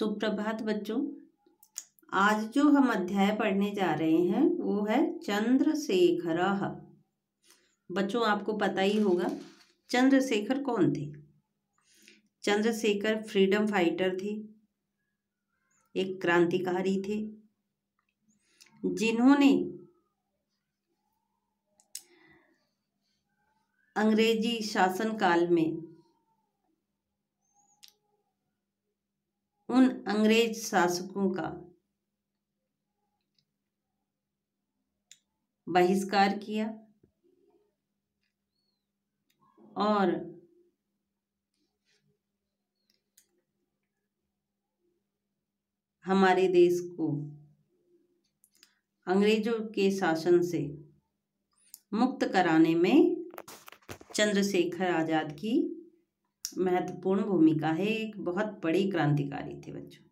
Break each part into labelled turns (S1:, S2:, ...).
S1: सुप्रभात बच्चों। आज जो हम अध्याय पढ़ने जा रहे हैं वो है चंद्रशेखरः। बच्चों आपको पता ही होगा चंद्रशेखर कौन थे। चंद्रशेखर फ्रीडम फाइटर थे, एक क्रांतिकारी थे जिन्होंने अंग्रेजी शासन काल में उन अंग्रेज शासकों का बहिष्कार किया और हमारे देश को अंग्रेजों के शासन से मुक्त कराने में चंद्रशेखर आजाद की महत्वपूर्ण भूमिका है। एक बहुत बड़ी क्रांतिकारी थे बच्चों।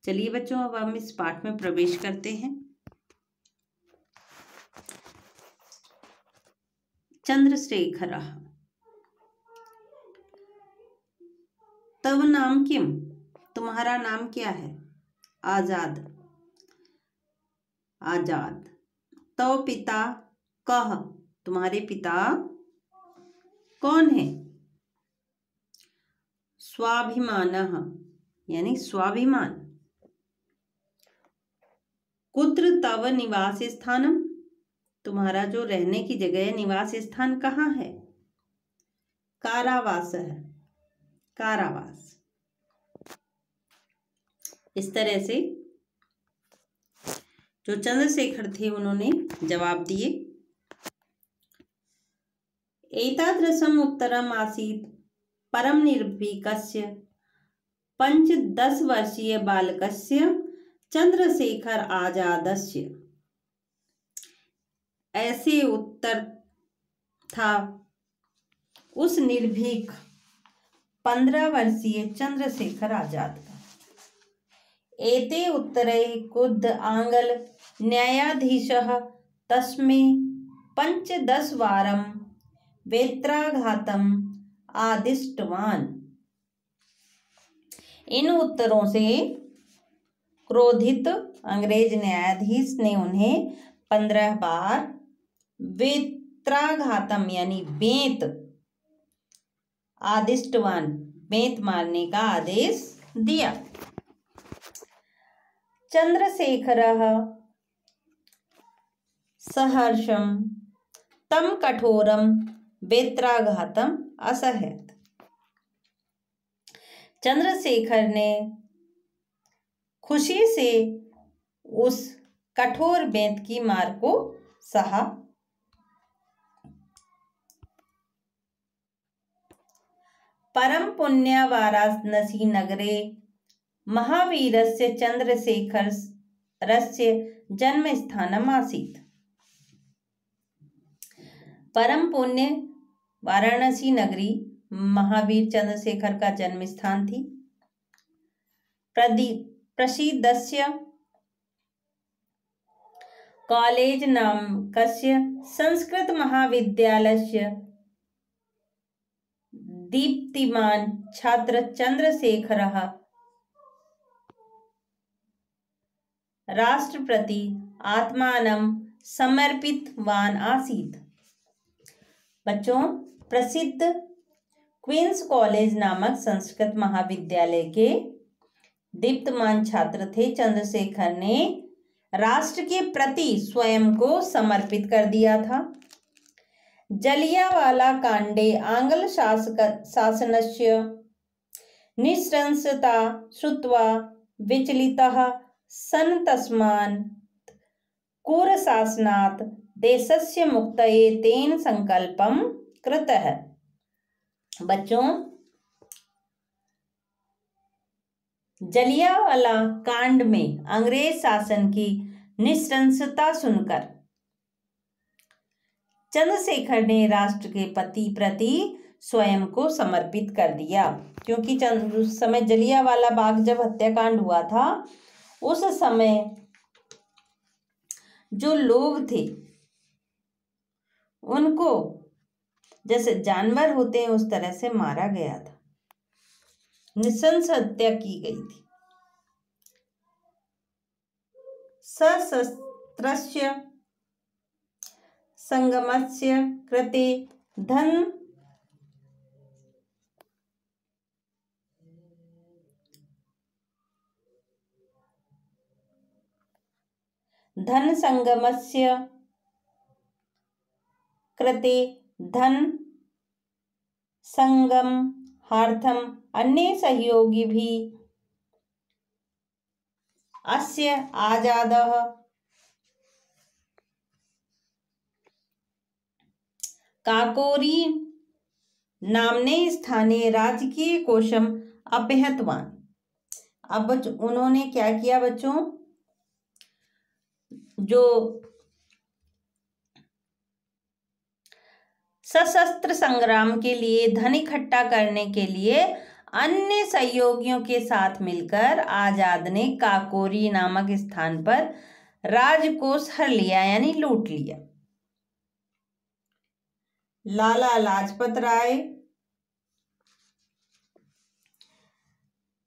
S1: चलिए बच्चों अब हम इस पाठ में प्रवेश करते हैं। चंद्रशेखरः तव नाम किम, तुम्हारा नाम क्या है। आजाद, आजाद। तव पिता कह, तुम्हारे पिता कौन है। स्वाभिमानः यानी स्वाभिमान। कुत्र तव निवास स्थानम, तुम्हारा जो रहने की जगह है, निवास स्थान कहाँ है। कारावासः, कारावास। इस तरह से जो चंद्रशेखर थे उन्होंने जवाब दिए। एतादृशम् उत्तरम् आसीत् परम निर्भीकस्य 5-10 वर्षीय बालकस्य चंद्रशेखर आजादस्य। ऐसे उत्तर था उस निर्भीक 15 वर्षीय चंद्रशेखर आजाद का। एते उत्तरे कुद्ध आंग्ल न्यायाधीशः तस्मै 5-10 वारं वेत्राघातम् आदिष्टवान्। इन उत्तरों से क्रोधित अंग्रेज न्यायाधीश ने उन्हें 15 बार वेत्राघातम यानी बेंत, आदिष्टवान बेंत मारने का आदेश दिया। चंद्रशेखरः सहर्षं तम कठोरम वेत्राघातम असहयत्। चंद्रशेखर ने खुशी से उस कठोर बेंत की मार को सहा। परम पुण्य वाराणसी नगरे महावीरस्य चंद्रशेखरस्य जन्म स्थानम् आसीत्। परम पुण्य वाराणसी नगरी महावीर चंद्रशेखर का जन्म स्थान थी। प्रसिद्धस्य कॉलेज नामकस्य संस्कृत महाविद्यालयस्य दीप्तिमान छात्र चंद्रशेखरः राष्ट्रप्रति आत्मानं समर्पितवान् आसीत्। बच्चों, प्रसिद्ध क्वींस कॉलेज नामक संस्कृत महाविद्यालय के दीप्तमान छात्र थे। चंद्रशेखर ने राष्ट्र के प्रति स्वयं को समर्पित कर दिया था। जलियांवाला कांडे आंग्ल शासनस्य निःशंसता श्रुत्वा विचलितः सन् तस्मात् कुरशासनात् देशस्य मुक्तये तेन संकल्पं कृतः। बच्चों, जलियांवाला कांड में अंग्रेज शासन की निःशंसता सुनकर चंद्रशेखर ने राष्ट्र के प्रति स्वयं को समर्पित कर दिया। क्योंकि उस समय जलियांवाला बाग जब हत्याकांड हुआ था, उस समय जो लोग थे उनको जैसे जानवर होते हैं उस तरह से मारा गया था, नृशंस हत्या की गई थी। सशस्त्रस्य संगमस्य कृते धन संगमस्य कृते धन संगमनार्थम् अन्ये सहयोगी भी अस्य आजादः काकोरी नामने स्थानीय राजकीय कोशम अपहृतवान्। अब उन्होंने क्या किया बच्चों, जो सशस्त्र संग्राम के लिए धन इकट्ठा करने के लिए अन्य सहयोगियों के साथ मिलकर आजाद ने काकोरी नामक स्थान पर राजकोष हर लिया, यानी लूट लिया। लाला लाजपत राय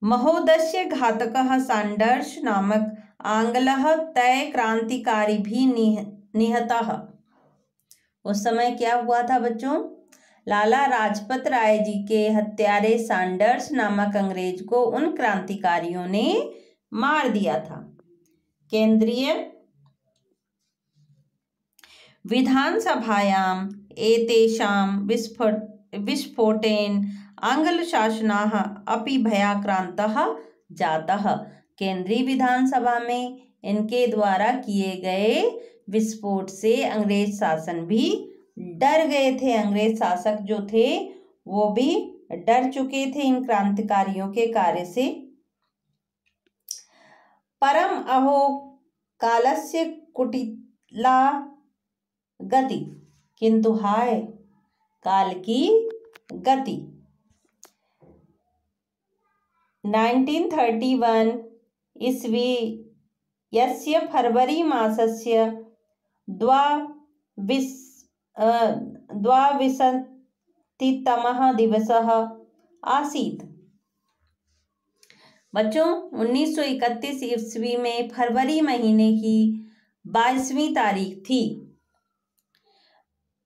S1: महोदयस्य घातकः सैंडर्स नामक आंग्लः तय क्रांतिकारी भी निहतः। उस समय क्या हुआ था बच्चों, लाला लाजपत राय जी के हत्यारे सैंडर्स नामक अंग्रेज को उन क्रांतिकारियों ने मार दिया था। केंद्रीय विधानसभायां एतेषां विस्फोटेन आंग्लशासनः अपि भयाक्रान्तः जातः। केंद्रीय विधानसभा में इनके द्वारा किए गए विस्फोट से अंग्रेज शासन भी डर गए थे। अंग्रेज शासक जो थे वो भी डर चुके थे इन क्रांतिकारियों के कार्य से। परम अहो कालस्य कुटिला गति, किंतु हाय काल की गति। 1931 ईस्वी यस्य फरवरी मासस्य द्वाविंशतितमः दिवसः आसीत्। बच्चों 1931 ईस्वी में फरवरी महीने की 22वीं तारीख थी।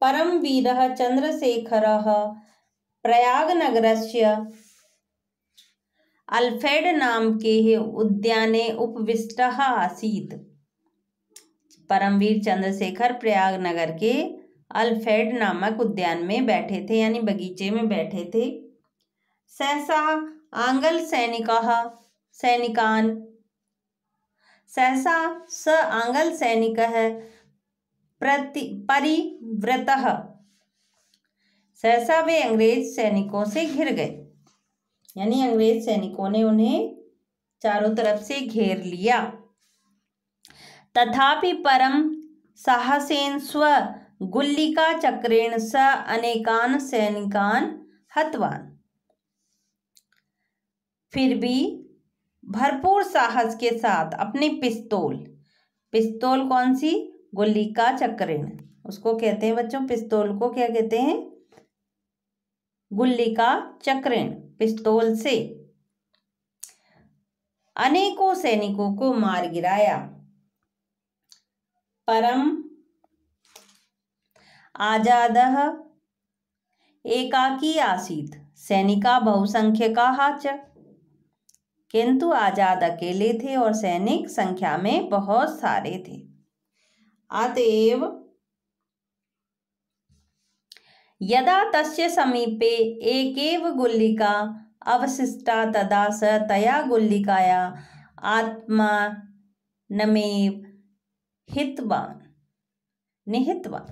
S1: परमवीरः चंद्रशेखरः प्रयागनगरस्य अल्फ्रेड नाम के उद्याने उपविष्टः आसीत्। परमवीर चंद्रशेखर प्रयागनगर के अल्फ्रेड नामक उद्यान में बैठे थे, यानी बगीचे में बैठे थे। सहसा आंग्ल सैनिकः परिवृतः। सहसा वे अंग्रेज सैनिकों से घिर गए, यानी अंग्रेज सैनिकों ने उन्हें चारों तरफ से घेर लिया। तथापि परम साहसेन गुल्लिका चक्रेण स अनेकान सैनिकान हतवान। फिर भी भरपूर साहस के साथ अपनी पिस्तौल कौन सी, गुल्लिका चक्रेण, उसको कहते हैं बच्चों, पिस्तौल को क्या कहते हैं, गुल्लिका चक्रेण, पिस्तौल से अनेकों सैनिकों को मार गिराया। परम आजादः एकाकी आसीत् सैनिका बहुसंख्यकाः च। किंतु आजाद अकेले थे और सैनिक संख्या में बहुत सारे थे। अतएव यदा तस्य समीपे एकेव गुल्लिका अवशिष्टा तदा स तया गुल्लिकाया आत्मानमेव निहितवान्।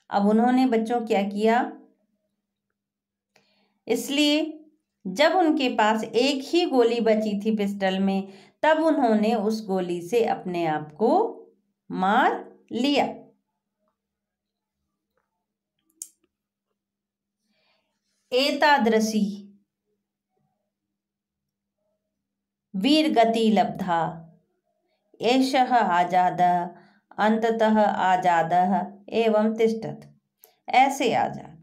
S1: अब उन्होंने बच्चों क्या किया, इसलिए जब उनके पास एक ही गोली बची थी पिस्टल में, तब उन्होंने उस गोली से अपने आप को मार लिया। एतादृशी वीरगति लब्धा एषः आजादः अंततः आजादः एवं तिष्ठत्। ऐसे आजाद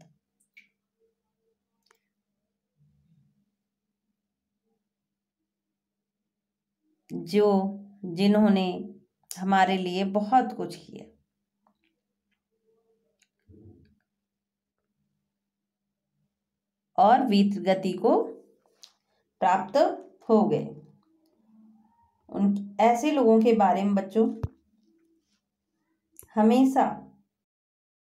S1: जिन्होंने हमारे लिए बहुत कुछ किया। और वीर गति को प्राप्त हो गए। उन ऐसे लोगों के बारे में बच्चों हमेशा